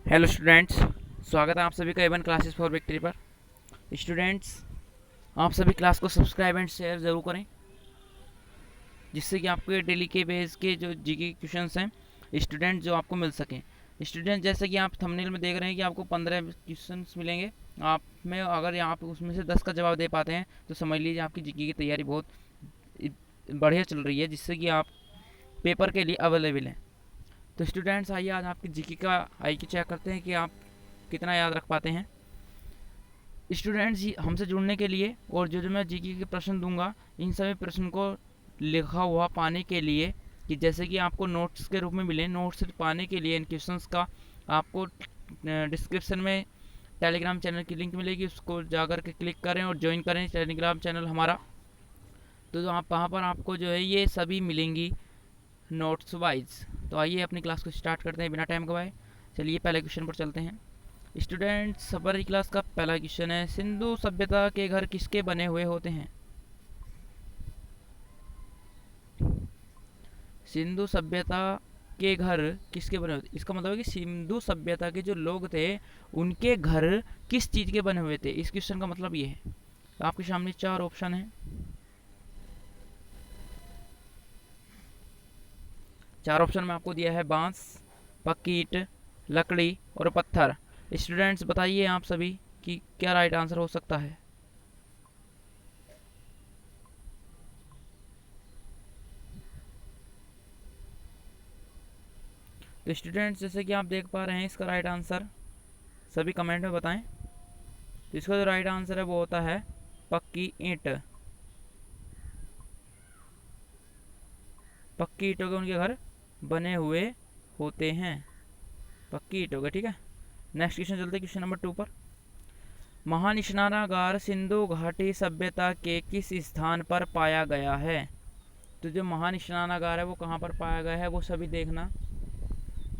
Hello students, स्वागत है आप सभी का एवन क्लासेस फॉर विक्ट्री पर। स्टूडेंट्स, आप सभी क्लास को सब्सक्राइब एंड शेयर ज़रूर करें, जिससे कि आपको डेली के बेस के जो जीके क्वेश्चंस हैं स्टूडेंट जो आपको मिल सकें। स्टूडेंट, जैसे कि आप थंबनेल में देख रहे हैं कि आपको 15 क्वेश्चंस मिलेंगे। आप में अगर आप उसमें से 10 का जवाब दे पाते हैं तो समझ लीजिए आपकी जीके की तैयारी बहुत बढ़िया चल रही है, जिससे कि आप पेपर के लिए अवेलेबल हैं। तो स्टूडेंट्स, आइए आज आपकी जीके का IQ चेक करते हैं कि आप कितना याद रख पाते हैं। स्टूडेंट्स, हमसे जुड़ने के लिए और जो मैं जीके के प्रश्न दूंगा, इन सभी प्रश्न को लिखा हुआ पाने के लिए, कि जैसे कि आपको नोट्स के रूप में मिले, नोट्स पाने के लिए इन क्वेश्चंस का आपको डिस्क्रिप्शन में टेलीग्राम चैनल की लिंक मिलेगी, उसको जाकर के क्लिक करें और ज्वाइन करें टेलीग्राम चैनल हमारा। तो आप वहाँ पर आपको जो है ये सभी मिलेंगी नोट्स वाइज। तो आइए अपनी क्लास को स्टार्ट करते हैं बिना टाइम गवाए। चलिए पहले क्वेश्चन पर चलते हैं। स्टूडेंट्स, हमारी क्लास का पहला क्वेश्चन है, सिंधु सभ्यता के घर किसके बने हुए होते हैं? सिंधु सभ्यता के घर किसके बने होते? इसका मतलब है कि सिंधु सभ्यता के जो लोग थे उनके घर किस चीज के बने हुए थे। इस क्वेश्चन का मतलब ये है। आपके सामने 4 ऑप्शन है। 4 ऑप्शन में आपको दिया है बांस, पक्की ईंट, लकड़ी और पत्थर। स्टूडेंट्स, बताइए आप सभी कि क्या राइट आंसर हो सकता है। तो स्टूडेंट्स, जैसे कि आप देख पा रहे हैं, इसका राइट आंसर सभी कमेंट में बताएं। तो इसका जो राइट आंसर है वो होता है पक्की ईंट। पक्की ईंटों के उनके घर बने हुए होते हैं, पक्की ईंटों के। ठीक है, नेक्स्ट क्वेश्चन चलते हैं क्वेश्चन नंबर 2 पर। महान स्नानागार सिंधु घाटी सभ्यता के किस स्थान पर पाया गया है? तो जो महान स्नानागार है वो कहाँ पर पाया गया है वो सभी देखना।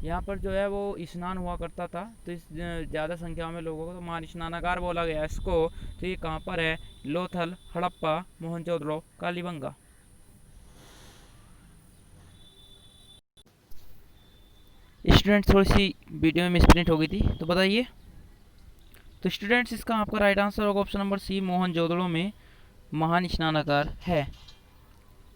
यहाँ पर जो है वो स्नान हुआ करता था, तो इस ज़्यादा संख्या में लोगों को तो महान स्नानागार बोला गया इसको। तो ये कहाँ पर है? लोथल, हड़प्पा, मोहनजोदड़ो, कालीबंगा। स्टूडेंट्स, थोड़ी सी वीडियो में मिसप्रिंट हो गई थी, तो बताइए। तो स्टूडेंट्स, इसका आपका राइट आंसर होगा ऑप्शन नंबर सी, मोहनजोदड़ो में महान स्नानागार है।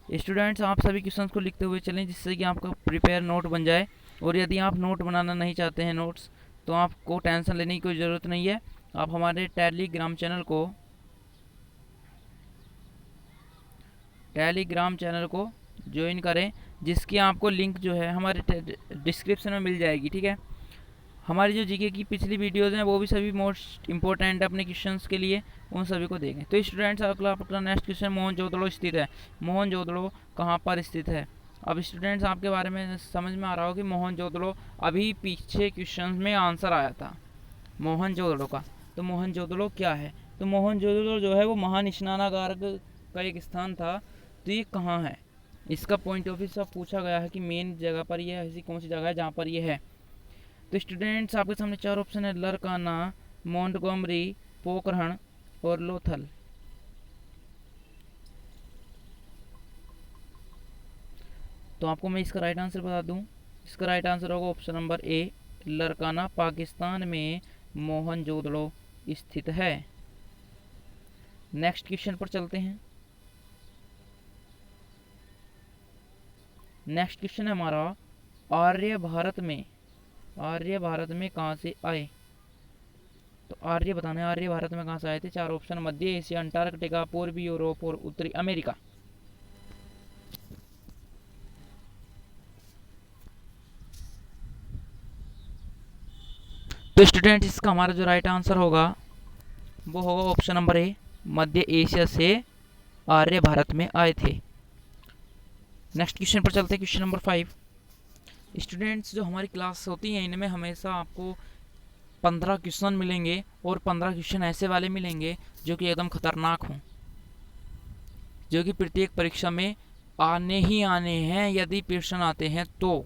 स्टूडेंट्स, आप सभी क्वेश्चंस को लिखते हुए चलें, जिससे कि आपका प्रिपेयर नोट बन जाए। और यदि आप नोट बनाना नहीं चाहते हैं नोट्स, तो आपको टेंशन लेने की कोई ज़रूरत नहीं है। आप हमारे टेलीग्राम चैनल को ज्वाइन करें, जिसकी आपको लिंक जो है हमारे डिस्क्रिप्शन में मिल जाएगी। ठीक है, हमारी जो जीके की पिछली वीडियोज़ हैं वो भी सभी मोस्ट इंपॉर्टेंट अपने क्वेश्चंस के लिए, उन सभी को देखें। तो स्टूडेंट्स, अगला आपका नेक्स्ट क्वेश्चन, मोहनजोदड़ो स्थित है। मोहनजोदड़ो कहाँ पर स्थित है? अब स्टूडेंट्स, आपके बारे में समझ में आ रहा हो कि मोहनजोदड़ो अभी पीछे क्वेश्चन में आंसर आया था मोहनजोदड़ो का। तो मोहनजोदड़ो क्या है? तो मोहनजोदड़ो जो है वो महान स्नानागार का एक स्थान था। तो ये कहाँ है? इसका पॉइंट ऑफ व्यू से पूछा गया है कि मेन जगह पर यह ऐसी कौन सी जगह है जहाँ पर यह है। तो स्टूडेंट्स, आपके सामने 4 ऑप्शन है, लरकाना, मोंटगोमरी, पोखरण और लोथल। तो आपको मैं इसका राइट आंसर बता दूं। इसका राइट आंसर होगा option number A, Larkana Pakistan में मोहनजोदड़ो स्थित है। नेक्स्ट क्वेश्चन पर चलते हैं। नेक्स्ट क्वेश्चन है हमारा, आर्य भारत में कहाँ से आए? तो आर्य बताना है, आर्य भारत में कहाँ से आए थे। 4 ऑप्शन, मध्य एशिया, अंटार्कटिका, पूर्वी यूरोप और उत्तरी अमेरिका। तो स्टूडेंट, इसका हमारा जो राइट आंसर होगा वो होगा option number A, Madhya Asia से आर्य भारत में आए थे। नेक्स्ट क्वेश्चन पर चलते हैं, क्वेश्चन नंबर 5। स्टूडेंट्स, जो हमारी क्लास होती है इनमें हमेशा आपको 15 क्वेश्चन मिलेंगे, और 15 क्वेश्चन ऐसे वाले मिलेंगे जो कि एकदम खतरनाक हों, जो कि प्रत्येक परीक्षा में आने ही आने हैं। यदि प्रश्न आते हैं तो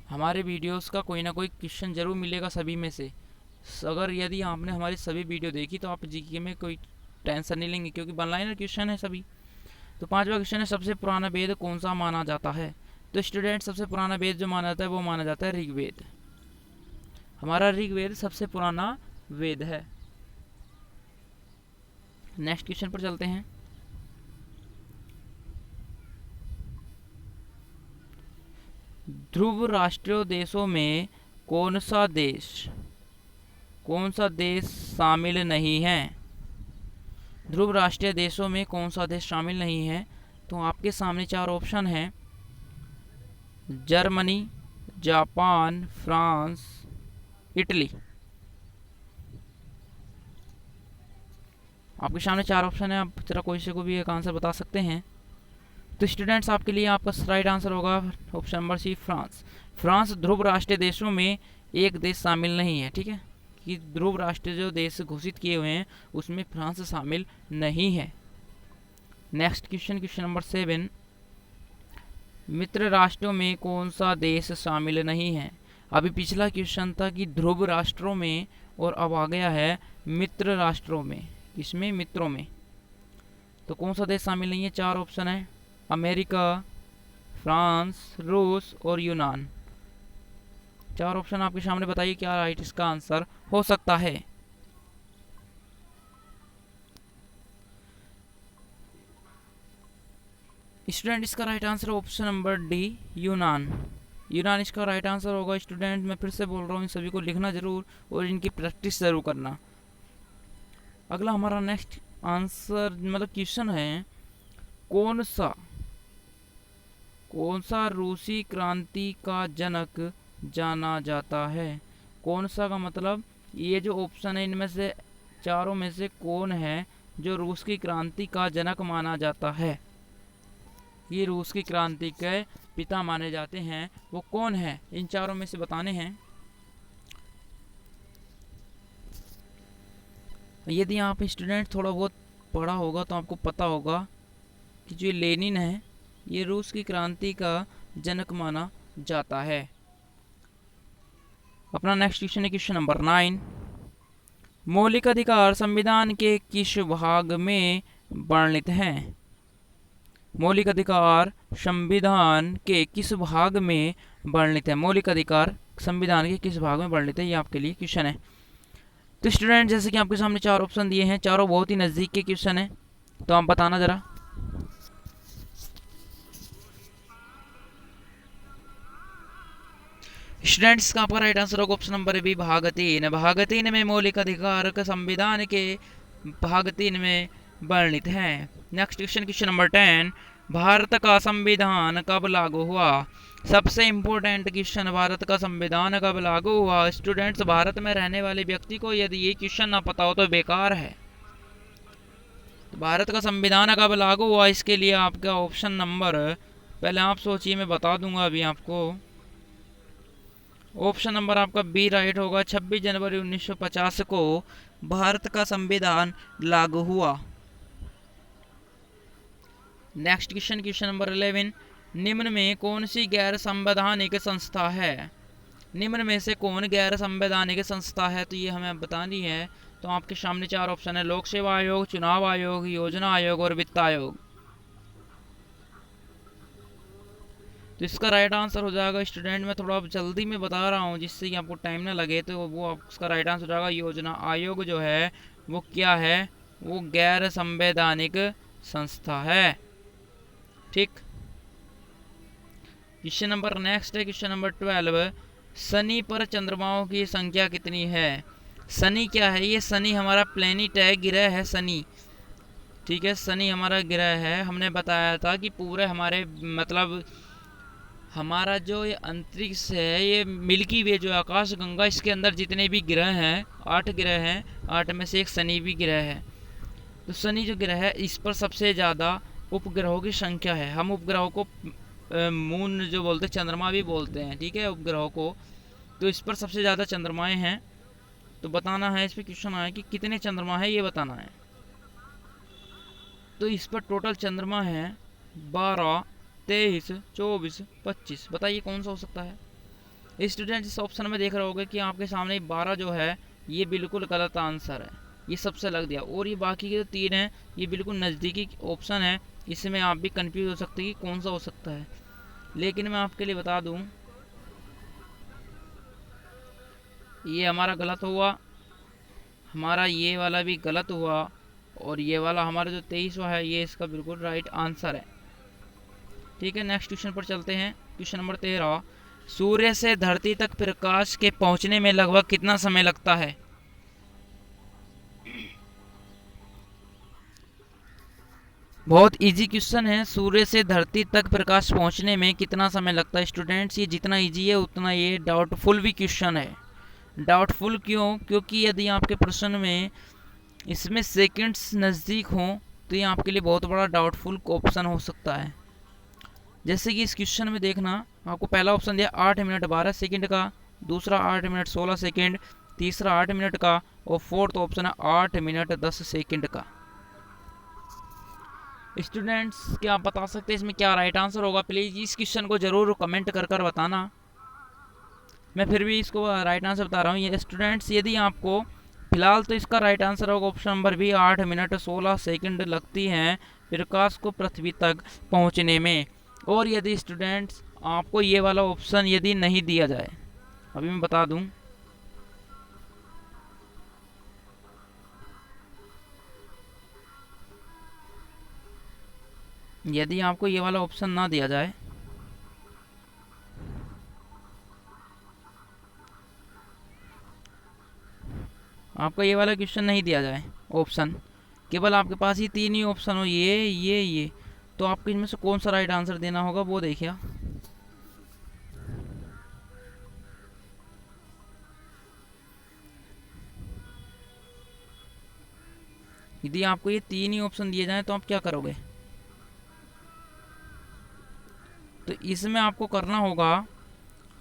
हमारे वीडियोस का कोई ना कोई क्वेश्चन जरूर मिलेगा सभी में से। अगर यदि आपने हमारी सभी वीडियो देखी तो आप जीके में कोई टेंशन नहीं लेंगे, क्योंकि वन लाइनर क्वेश्चन है सभी। तो 5वां क्वेश्चन है, सबसे पुराना वेद कौन सा माना जाता है? तो स्टूडेंट, सबसे पुराना वेद जो माना जाता है वो माना जाता है ऋग्वेद। हमारा ऋग्वेद सबसे पुराना वेद है। नेक्स्ट क्वेश्चन पर चलते हैं। ध्रुव राष्ट्रीय देशों में कौन सा देश शामिल नहीं है? ध्रुव राष्ट्रीय देशों में कौन सा देश शामिल नहीं है? तो आपके सामने चार ऑप्शन हैं: जर्मनी, जापान, फ्रांस, इटली। आपके सामने चार ऑप्शन है, आप जरा कोई से को भी एक आंसर बता सकते हैं। तो स्टूडेंट्स, आपके लिए आपका राइट आंसर होगा option number C, France. France ध्रुव राष्ट्रीय देशों में एक देश शामिल नहीं है। ठीक है, कि ध्रुव राष्ट्र जो देश घोषित किए हुए हैं उसमें फ्रांस शामिल नहीं है। नेक्स्ट क्वेश्चन, क्वेश्चन नंबर 7, मित्र राष्ट्रों में कौन सा देश शामिल नहीं है? अभी पिछला क्वेश्चन था कि ध्रुव राष्ट्रों में, और अब आ गया है मित्र राष्ट्रों में। इसमें मित्रों में तो कौन सा देश शामिल नहीं है? चार ऑप्शन है: अमेरिका, फ्रांस, रूस और यूनान। चार ऑप्शन आपके सामने, बताइए क्या राइट इसका आंसर हो सकता है। स्टूडेंट, इसका right answer option number D, यूनान। यूनान इसका राइट आंसर होगा। स्टूडेंट, मैं फिर से बोल रहा हूँ, इन सभी को लिखना जरूर और इनकी प्रैक्टिस जरूर करना। अगला हमारा नेक्स्ट आंसर मतलब क्वेश्चन है, कौन सा रूसी क्रांति का जनक जाना जाता है? कौन सा का मतलब, ये जो ऑप्शन है इनमें से चारों में से कौन है जो रूस की क्रांति का जनक माना जाता है? ये रूस की क्रांति के पिता माने जाते हैं, वो कौन है? इन चारों में से बताने हैं। यदि आप स्टूडेंट थोड़ा बहुत पढ़ा होगा तो आपको पता होगा कि जो लेनिन है ये रूस की क्रांति का जनक माना जाता है। अपना नेक्स्ट क्वेश्चन है क्वेश्चन नंबर 9, मौलिक अधिकार संविधान के किस भाग में वर्णित हैं? मौलिक अधिकार संविधान के किस भाग में वर्णित है? मौलिक अधिकार संविधान के किस भाग में वर्णित है, ये आपके लिए क्वेश्चन है। तो स्टूडेंट, जैसे कि आपके सामने चार ऑप्शन दिए हैं, चारों बहुत ही नजदीक के क्वेश्चन है, तो आप बताना जरा। स्टूडेंट्स, का आपका राइट आंसर होगा ऑप्शन नंबर बी, भाग 3। भाग 3 में मौलिक अधिकार का संविधान के भाग 3 में वर्णित है। Next question, question number 10, Bharat का संविधान कब लागू हुआ? सबसे इम्पोर्टेंट क्वेश्चन, भारत का संविधान कब लागू हुआ? स्टूडेंट्स, भारत में रहने वाले व्यक्ति को यदि ये क्वेश्चन ना पता हो तो बेकार है। तो भारत का संविधान कब लागू हुआ, इसके लिए आपका ऑप्शन नंबर, पहले आप सोचिए, मैं बता दूंगा अभी आपको। ऑप्शन नंबर आपका बी राइट होगा। 26 जनवरी 1950 को भारत का संविधान लागू हुआ। नेक्स्ट क्वेश्चन, क्वेश्चन नंबर 11, निम्न में कौन सी गैर संवैधानिक संस्था है? निम्न में से कौन गैर संवैधानिक संस्था है? तो ये हमें बतानी है। तो आपके सामने चार ऑप्शन है: लोक सेवा आयोग, चुनाव आयोग, योजना आयोग और वित्त आयोग। तो इसका राइट आंसर हो जाएगा स्टूडेंट, मैं थोड़ा जल्दी में बता रहा हूँ जिससे कि आपको टाइम ना लगे, तो वो उसका राइट आंसर हो जाएगा योजना आयोग। जो है वो क्या है? वो गैर संवैधानिक संस्था है। ठीक। क्वेश्चन नंबर नेक्स्ट है क्वेश्चन नंबर 12, शनि पर चंद्रमाओं की संख्या कितनी है? शनि क्या है? ये शनि हमारा प्लेनेट है, ग्रह है शनि। ठीक है, शनि हमारा ग्रह है। हमने बताया था कि पूरे हमारे मतलब हमारा जो ये अंतरिक्ष है, ये मिल्की वे जो आकाश गंगा, इसके अंदर जितने भी ग्रह हैं, 8 ग्रह हैं, 8 में से एक शनि भी ग्रह है। तो शनि जो ग्रह है इस पर सबसे ज़्यादा उपग्रहों की संख्या है। हम उपग्रहों को मून जो बोलते हैं, चंद्रमा भी बोलते हैं, ठीक है, उपग्रहों को। तो इस पर सबसे ज़्यादा चंद्रमाएँ हैं। तो बताना है, इस पर क्वेश्चन आया कि कितने चंद्रमा है, ये बताना है। तो इस पर टोटल चंद्रमा है 12, 23, 24, 25। बताइए कौन सा हो सकता है? स्टूडेंट, इस ऑप्शन में देख रहे होगे कि आपके सामने 12 जो है ये बिल्कुल गलत आंसर है, ये सबसे लग दिया। और ये बाकी के जो 3 हैं ये बिल्कुल नज़दीकी ऑप्शन है, इसमें आप भी कंफ्यूज हो सकते हैं कि कौन सा हो सकता है। लेकिन मैं आपके लिए बता दूं, ये हमारा गलत हुआ, हमारा ये वाला भी गलत हुआ, और ये वाला हमारा जो 23वां है ये इसका बिल्कुल राइट आंसर है। ठीक है, नेक्स्ट क्वेश्चन पर चलते हैं। क्वेश्चन नंबर 13, सूर्य से धरती तक प्रकाश के पहुंचने में लगभग कितना समय लगता है? बहुत इजी क्वेश्चन है, सूर्य से धरती तक प्रकाश पहुंचने में कितना समय लगता है? स्टूडेंट्स, ये जितना इजी है उतना ये डाउटफुल भी क्वेश्चन है। डाउटफुल क्यों? क्योंकि यदि आपके प्रश्न में इसमें सेकंड्स नज़दीक हों तो ये आपके लिए बहुत बड़ा डाउटफुल ऑप्शन हो सकता है। जैसे कि इस क्वेश्चन में देखना, आपको पहला ऑप्शन दिया 8 मिनट 12 सेकंड का, दूसरा 8 मिनट 16 सेकंड, तीसरा 8 मिनट का, और फोर्थ ऑप्शन है 8 मिनट 10 सेकंड का। स्टूडेंट्स, क्या आप बता सकते हैं इसमें क्या राइट आंसर होगा? प्लीज़ इस क्वेश्चन को ज़रूर कमेंट कर बताना। मैं फिर भी इसको राइट आंसर बता रहा हूँ। ये स्टूडेंट्स, यदि आपको फिलहाल तो इसका राइट आंसर होगा option number B, 8 minute 16 second लगती हैं प्रकाश को पृथ्वी तक पहुँचने में। और यदि स्टूडेंट्स आपको ये वाला ऑप्शन यदि नहीं दिया जाए, अभी मैं बता दूं, यदि आपको ये वाला ऑप्शन ना दिया जाए, आपको ये वाला क्वेश्चन नहीं दिया जाए ऑप्शन, केवल आपके पास ही 3 ही ऑप्शन हो, ये, तो आपको इनमें से कौन सा राइट आंसर देना होगा वो देखिए। यदि आपको ये 3 ही ऑप्शन दिए जाएं तो आप क्या करोगे? तो इसमें आपको करना होगा,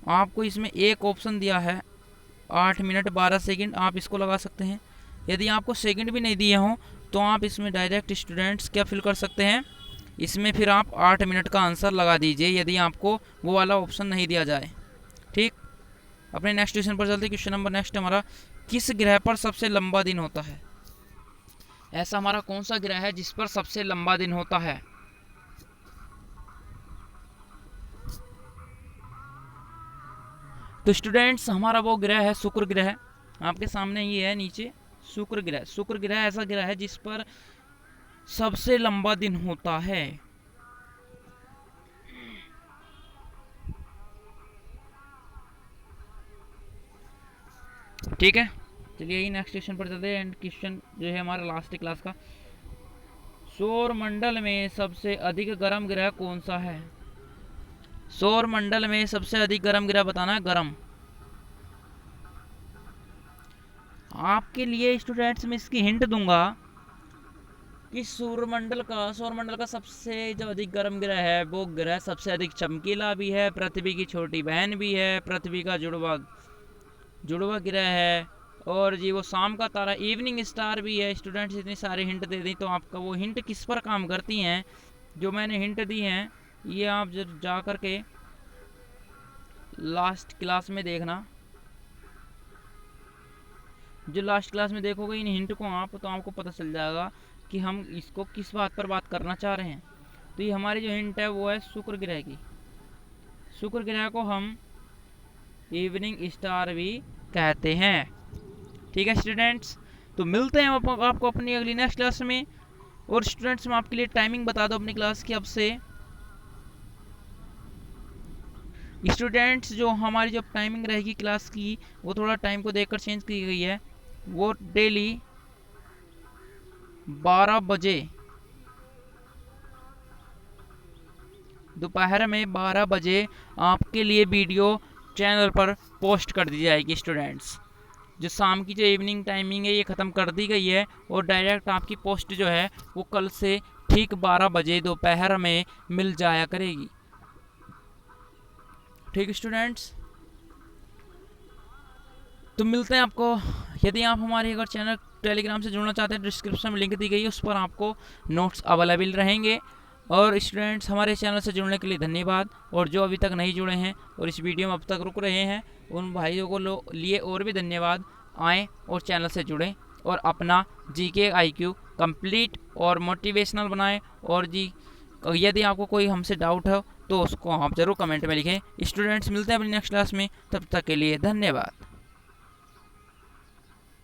आपको इसमें एक ऑप्शन दिया है 8 मिनट 12 सेकंड, आप इसको लगा सकते हैं। यदि आपको सेकंड भी नहीं दिए हों तो आप इसमें डायरेक्ट स्टूडेंट्स क्या फिल कर सकते हैं, इसमें फिर आप 8 मिनट का आंसर लगा दीजिए यदि आपको वो वाला ऑप्शन नहीं दिया जाए। ठीक, अपने नेक्स्ट क्वेश्चन पर चलते हैं। क्वेश्चन नंबर नेक्स्ट हमारा, किस ग्रह पर सबसे लंबा दिन होता है? ऐसा हमारा कौन सा ग्रह है जिस पर सबसे लंबा दिन होता है? तो स्टूडेंट्स, हमारा वो ग्रह है शुक्र ग्रह। आपके सामने ये है नीचे शुक्र ग्रह। शुक्र ग्रह ऐसा ग्रह है जिस पर सबसे लंबा दिन होता है। ठीक है, चलिए यही नेक्स्ट क्वेश्चन पर चलते हैं। एंड क्वेश्चन जो है हमारा लास्ट क्लास का, सौर मंडल में सबसे अधिक गर्म ग्रह कौन सा है? सौर मंडल में सबसे अधिक गर्म ग्रह बताना है, गर्म। आपके लिए स्टूडेंट्स मैं इसकी हिंट दूंगा कि सौरमंडल का सबसे जो अधिक गर्म ग्रह है वो ग्रह सबसे अधिक चमकीला भी है, पृथ्वी की छोटी बहन भी है, पृथ्वी का जुड़वा ग्रह है, और जी वो शाम का तारा इवनिंग स्टार भी है। स्टूडेंट्स, इतनी सारी हिंट दे दी तो आपका वो हिंट किस पर काम करती हैं जो मैंने हिंट दी हैं, ये आप जब जा कर के लास्ट क्लास में देखना। जो लास्ट क्लास में देखोगे इन हिंट को आप, तो आपको पता चल जाएगा कि हम इसको किस बात पर बात करना चाह रहे हैं। तो ये हमारी जो हिंट है वो है शुक्र ग्रह की। शुक्र ग्रह को हम इवनिंग स्टार भी कहते हैं। ठीक है स्टूडेंट्स, तो मिलते हैं आपको अपनी अगली नेक्स्ट क्लास में। और स्टूडेंट्स, मैं आपके लिए टाइमिंग बता दूं अपनी क्लास की। अब से स्टूडेंट्स, जो हमारी जो टाइमिंग रहेगी क्लास की वो थोड़ा टाइम को देखकर चेंज की गई है। वो डेली 12 बजे, दोपहर में 12 बजे आपके लिए वीडियो चैनल पर पोस्ट कर दी जाएगी। स्टूडेंट्स, जो शाम की जो इवनिंग टाइमिंग है ये ख़त्म कर दी गई है, और डायरेक्ट आपकी पोस्ट जो है वो कल से ठीक 12 बजे दोपहर में मिल जाया करेगी। ठीक स्टूडेंट्स, तो मिलते हैं आपको। यदि आप हमारे अगर चैनल टेलीग्राम से जुड़ना चाहते हैं, डिस्क्रिप्शन में लिंक दी गई है, उस पर आपको नोट्स अवेलेबल रहेंगे। और स्टूडेंट्स, हमारे चैनल से जुड़ने के लिए धन्यवाद। और जो अभी तक नहीं जुड़े हैं और इस वीडियो में अब तक रुक रहे हैं, उन भाइयों को लिए और भी धन्यवाद। आएँ और चैनल से जुड़ें और अपना जीके IQ कंप्लीट और मोटिवेशनल बनाएं। और जी, यदि आपको कोई हमसे डाउट है तो उसको आप ज़रूर कमेंट में लिखें। स्टूडेंट्स, मिलते हैं अपनी नेक्स्ट क्लास में, तब तक के लिए धन्यवाद।